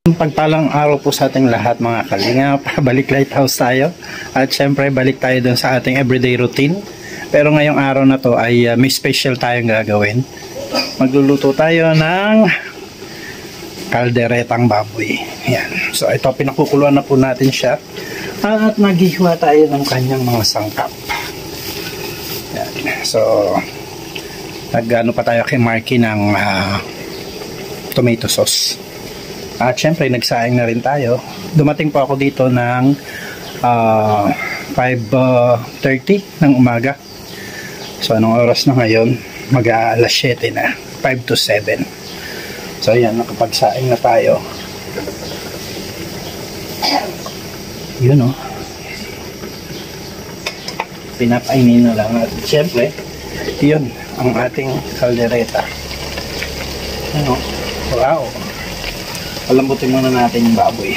Pagpalang araw po sa ating lahat mga kalingap. Balik Lighthouse tayo. At syempre balik tayo dun sa ating everyday routine. Pero ngayong araw na to ay may special tayong gagawin. Magluluto tayo ng kalderetang baboy. Yan. So ito, pinakukuluan na po natin siya. At naghihiwa tayo ng kanyang mga sangkap. Yan. So nag-ano pa tayo kay Marky ng tomato sauce. At syempre nagsaing na rin tayo. Dumating po ako dito ng 5:30 ng umaga. So anong oras na ngayon? Mag-aalas 7 na, 5 to 7. So ayan, nakapagsaing na tayo. Yun o. Pinapainin na lang. At syempre yun ang ating kaldereta. Ano? Wow! Palambutin muna natin yung baboy.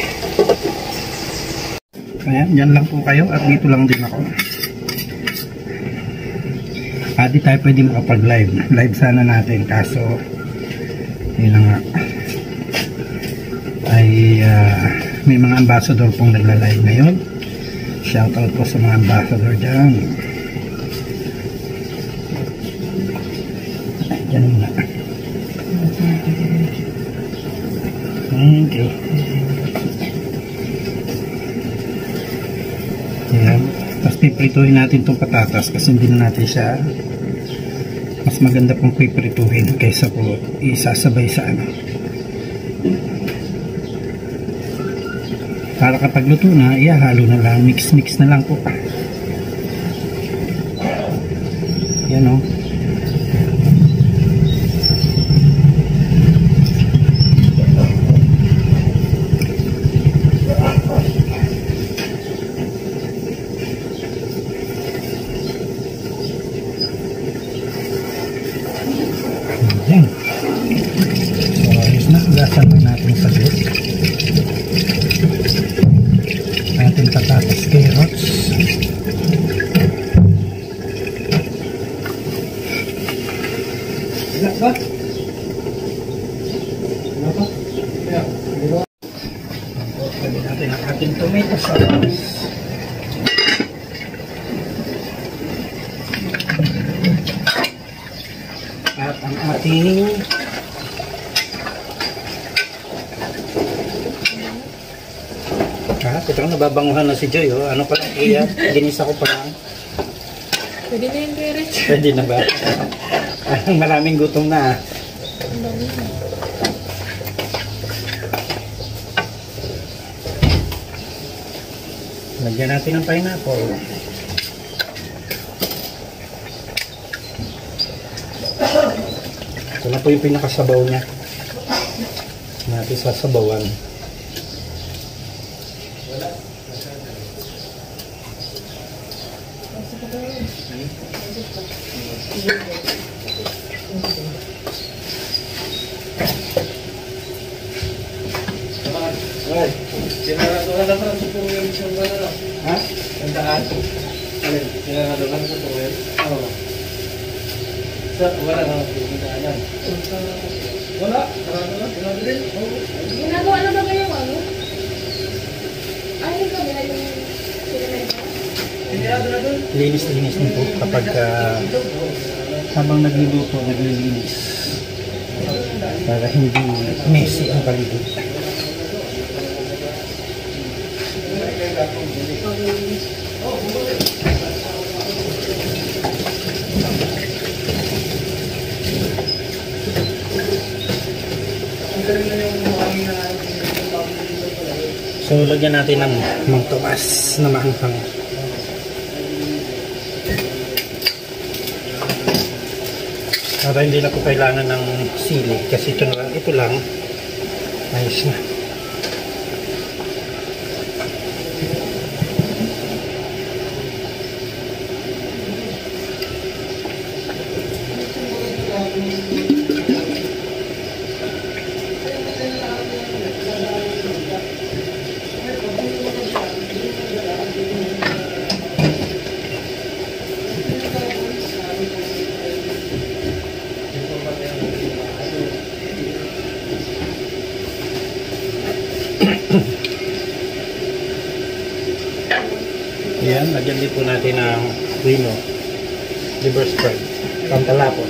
Ayan, dyan lang po kayo at dito lang din ako. Di tayo pwede makapag-live. Live sana natin kaso yun nga ay may mga ambassador pong nagla-live ngayon. Shoutout po sa mga ambassador dyan. Dyan muna. Okay. Ayan. Tapos piprituhin natin itong patatas kasi hindi na natin siya, mas maganda pong piprituhin kaysa po isasabay sa ano. Para kapag luto na, ihahalo na lang, mix na lang po. Yan o. Ayan. So, ayos na. Gasan lang natin sa saglit. Ating patatas carrots. Pwede natin ang ating tomato sauce. At ang ating ito lang, nababanguhan na si Joy. Oh. Ano pala iya? Ginisa ko pa lang. Pwede na yung carrots. Pwede na ba? Maraming gutom na. Lagyan natin ng pineapple. Ito na po yung pinakasabaw niya. Natin sasabawan. Sinaraduhan naman sa tuwil siyang gano'n. Ha? Ang daan? Alin? Sinaraduhan sa tuwil? Oo. Wala nga ang daanan. Wala? Sarado lang? Sarado din? Ginagawa na ba kayong ano? Ay, yung kabila yung sinimento? Sinirado na doon? Linis-linis din po kapag habang nagluluto, naglilinis. Para hindi messy ang paligid. So, lagyan natin ng mangtumas na maanghang. Para hindi na po kailangan ng sili kasi ito lang, ayos na. Yan, lagyan din po natin ng Reno liver spread, pampalapot.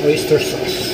Oyster sauce.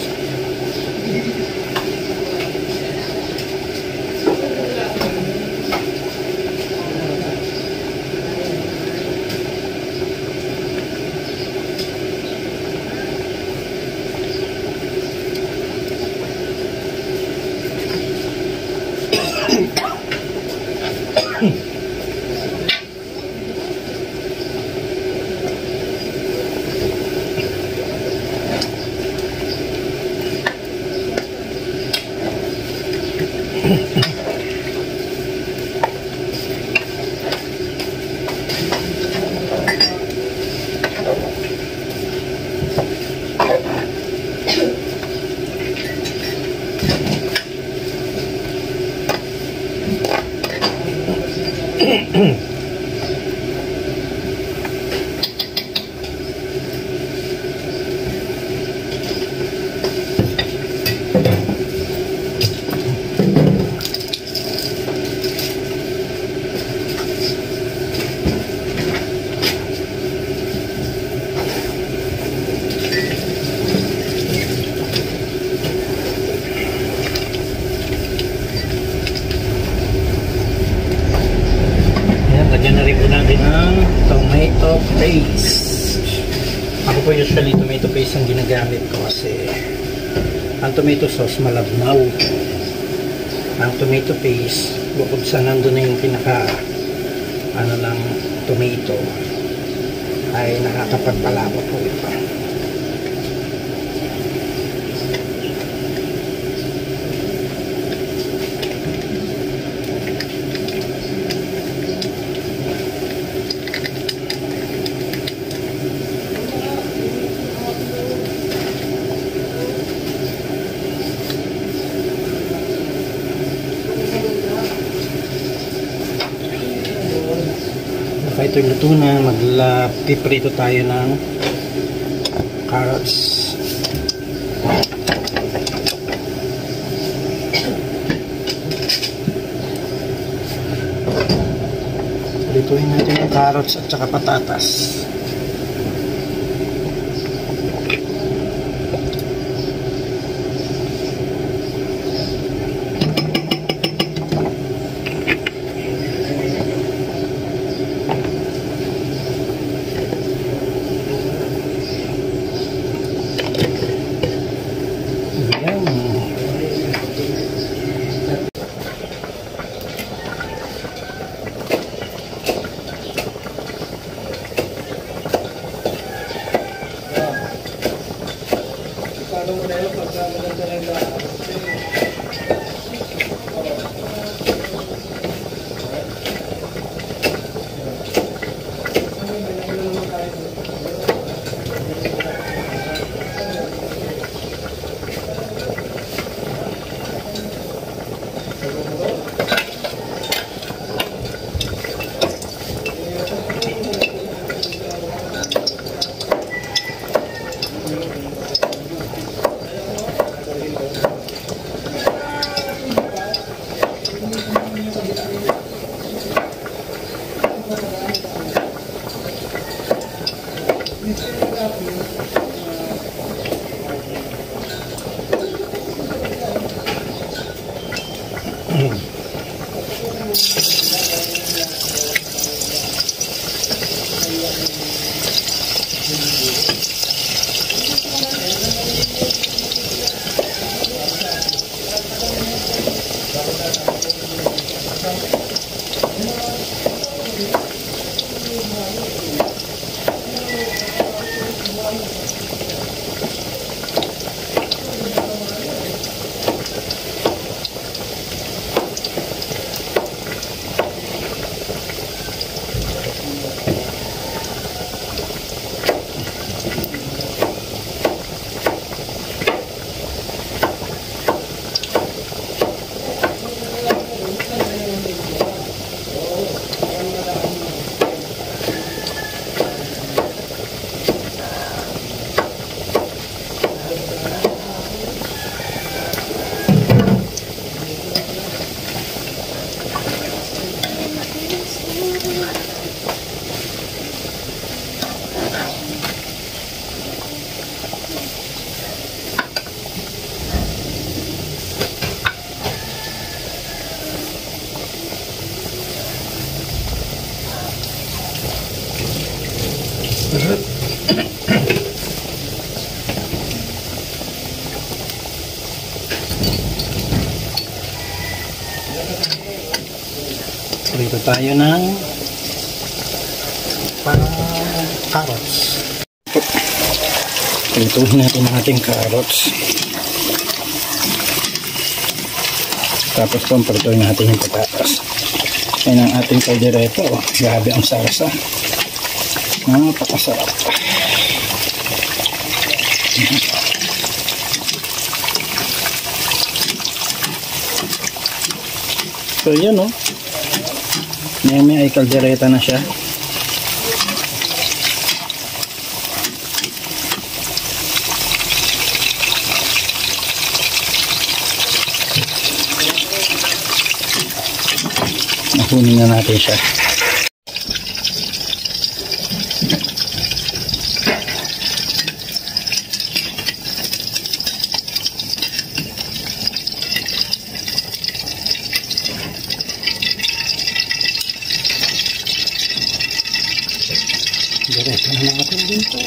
Lagyan na rin po natin ang tomato paste. Ako po usually tomato paste ang ginagamit ko kasi ang tomato sauce malabnaw. Ang tomato paste, bukod sa nandun na yung pinaka ng tomato, ay nakakapagpalabot po ito. Ito yung luto na, magpiprito tayo ng carrots. Prituhin natin yung carrots at saka patatas. Dito tayo ng carrots. Prituhin natin ang ating carrots. Tapos prituhin natin yung patatas. Yan ang ating kaldereta. Oh. Grabe ang sarsa. Napakasarap. So yan o. May ay kaldereta na siya. Nakunin na natin siya. Diretso na natin dito.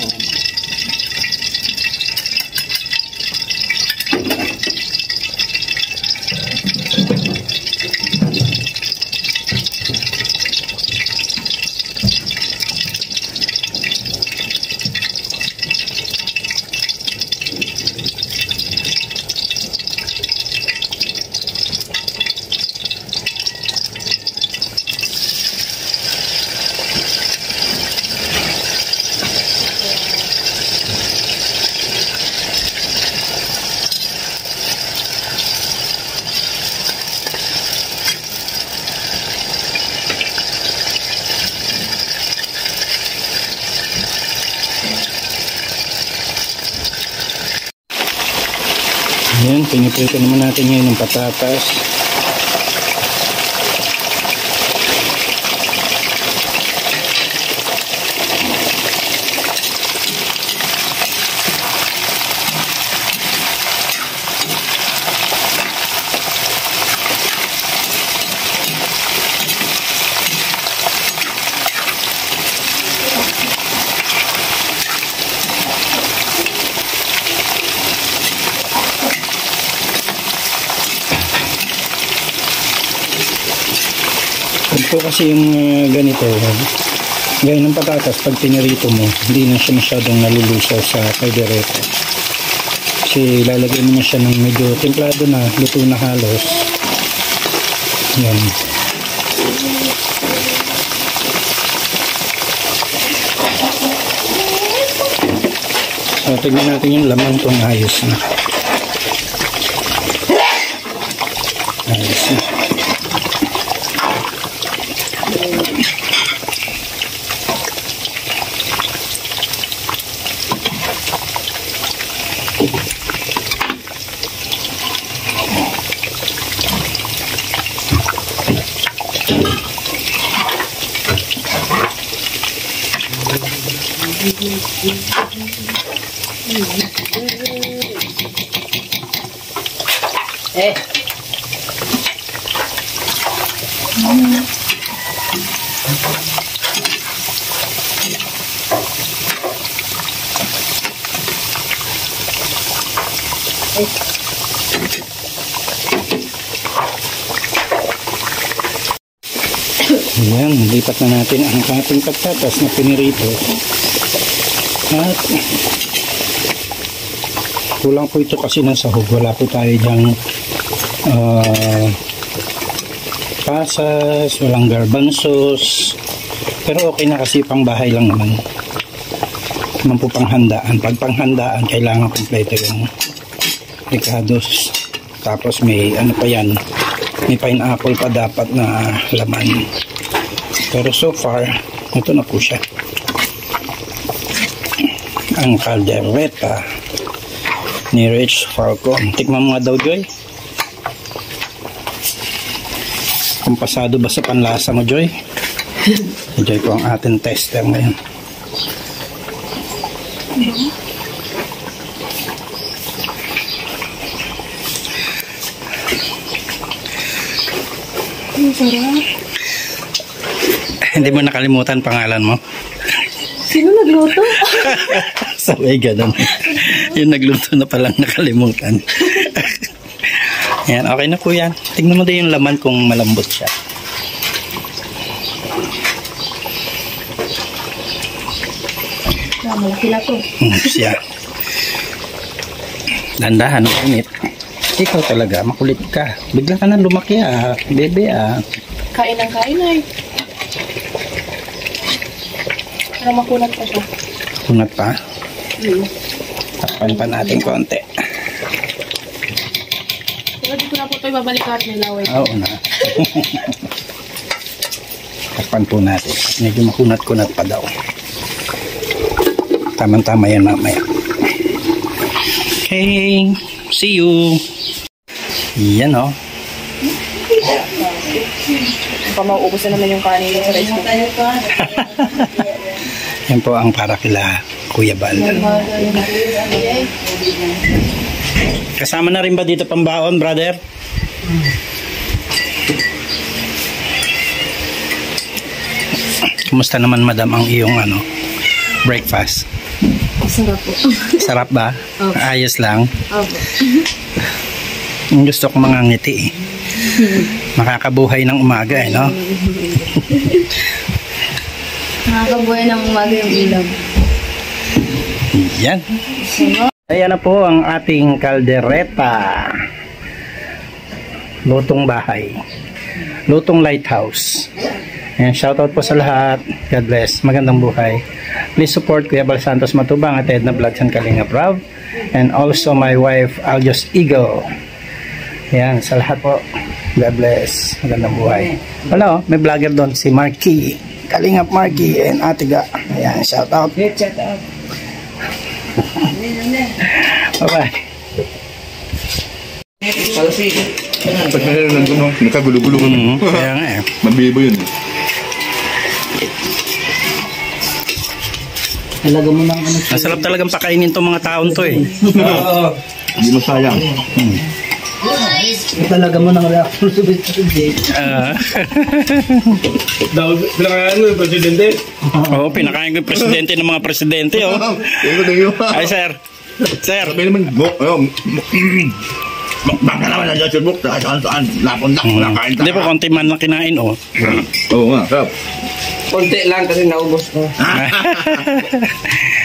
Ayan, piniprito naman natin ngayon ng patatas. Ito kasi yung ganito, gaya ng patatas, pag pinirito mo, hindi na siya masyadong nalulusaw sa kaldereta. Kasi lalagay mo na siya ng medyo templado na, luto na halos. Yan. So, tignan natin yung laman kung ayos na. Ayos na. Ayan, Yan, lipat na natin ang ating patatas na pinirito. At kulang po ito kasi ng sahog. Wala po tayo dyang pasas, walang garbanzos. Pero okay na kasi pang bahay lang naman. Naman po panghandaan. Pag panghandaan, kailangan kompleto yung ricados. Tapos may ano pa yan, may pineapple pa dapat na laman. Pero so far, ito na po siya. Ang caldereta ni Rich Falcon. Tikman mo nga daw, Joy. Kung pasado ba sa panlasa mo, Joy? Joy po ang ating tester ngayon. Hindi mo nakalimutan pangalan mo? Sino nagluto? Sabay ganun. Yung nagluto na palang nakalimutan. Yan, okay na po yan. Tingnan mo din yung laman kung malambot siya. Malaki na to. Siya. Dandahan, init. Ikaw talaga, makulit ka. Bigla ka na lumaki bebe Kain ng kain ay. Para makunat pa siya. Kunat pa? Takpan pa natin konti. Pero di ko na po ito ibabalikat nila. Oo na. Takpan po natin. Medyo makunat-kunat pa daw. Tama-tama yan mamaya. Okay. See you. Yan o. Baka mauubos na naman yung kanin sa rice cooker. Yan po ang para kila Kuya Bal. Kasama na rin ba dito pambaon, brother? Kumusta naman, madam, ang iyong breakfast? Sarap po. Sarap ba? Opo. Ayos lang? Opo. Gusto ko mga ngiti Makakabuhay ng umaga no? Nakakabuhay ng umaga yung ilaw. Yan. Ayan na po ang ating kaldereta. Lutong bahay. Lutong lighthouse. And shoutout po sa lahat. God bless. Magandang buhay. Please support Kuya Bal Santos Matubang at Edna Vlogs and Kalinga Prav. And also my wife, Aljos Eagle. Yan, sa lahat po. God bless. Magandang buhay. Wala may vlogger doon, si Marky. Kalingap Marky and Atiga. Ayan, shoutout. Shout out. Bye-bye. Palsi. Pag nalalang ko, nakagulo-gulo ko. Kaya nga Mabibo yun. Talaga mo nang masarap talagang pakainin tong mga taon to Hindi mo sayang. Talaga mo nang reaction sa presidente. Pinakain mo yung presidente? Oo, pinakain ko yung presidente ng mga presidente. Ay, sir. Sir. Sabi naman, baka naman nandiyan si Buk, saan, lapon na, nakain Hindi po, konti man lang kinain, Oo nga, sarap. Konti lang kasi naubos ko.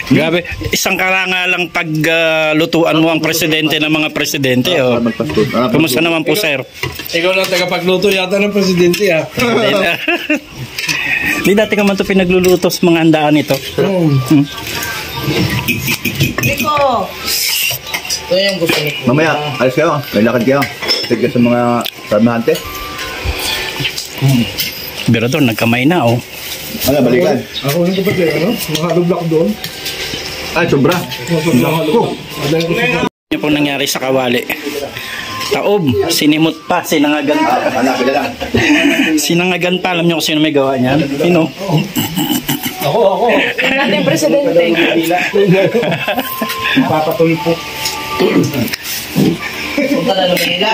Grabe, isang karanga lang paglutuan mo ang presidente ng mga presidente, Kumusta naman po, sir? Ikaw lang tagapagluto yata ng presidente, Hindi dati ka man ito pinagluluto sa mga handaan ito. Nico! Ito yung gusto ko. Mamaya, alis kayo, may lakad kayo. Tigil sa mga farmahante. Pero doon, nagkamay na, Ano, balikan? Ako yung kapatid, Mahalublock doon. Ay, sobra. Ano pong nangyari sa kawali? Taob, sinimot pa, sinangagan pa. Sinangagan pa, alam niyo kung sino may gawa niyan? Sino? Ako. Yung natin presidente. Papatulpo. Punta na naman nila.